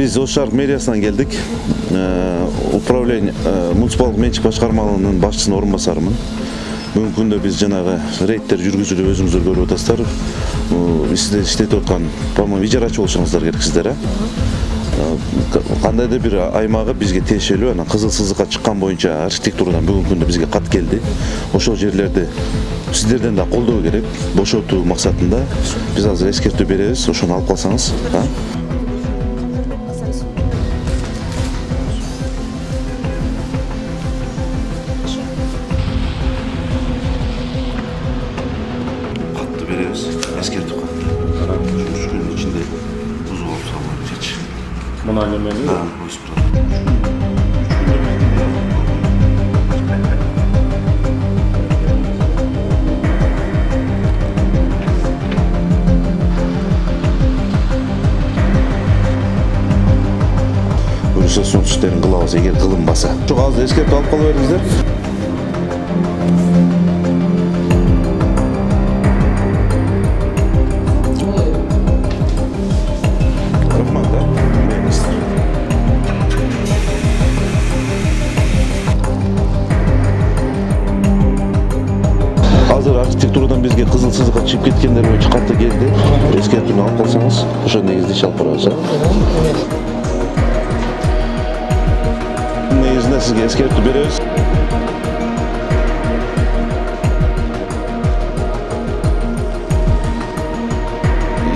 Biz Ош Шарк мэриясынан келдик. Управление муниципалдык менчик башкармалыгынын башчысынын орун басарымын. Бүгүнкү күндө биз жанагы рейдтер жүргүзүп өзүңүздөр көрүп атасыздар. Сиздер иштетип аткан, по-моему, ижарачы болушуңуздар керек сиздер, кандайдыр бир аймагы бизге тиешелүү, анан кызыл сызыкка чыккан боюнча архитектурадан бүгүнкү күндө бизге кат келди. Ошол жерлерди сиздерден да колдоо керек, бошотуу максатында. Биз азыр эскертүү беребиз, ошону алып калсаңыз, беребиз, эскертүү катты. 3 күндүн ичинде бузуп алып салып кетчи. Мына немени? Буюрса сонун иштерин кылабыз, эгер кылынбаса. Ошого азыр эскертүү алып кала бериңиздер. Азыр архитектурадан бизге кызыл сызыкка чыгып кеткендер боюнча катты келди. Эскертүүнү алып калсаңыз, ошол негизде иш алып барабыз. Негизинде сизге эскертүү беребиз.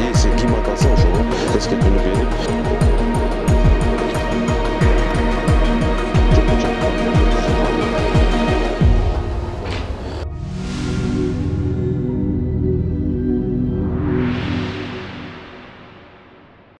Если ким аталса, ошого эскертүүнү берип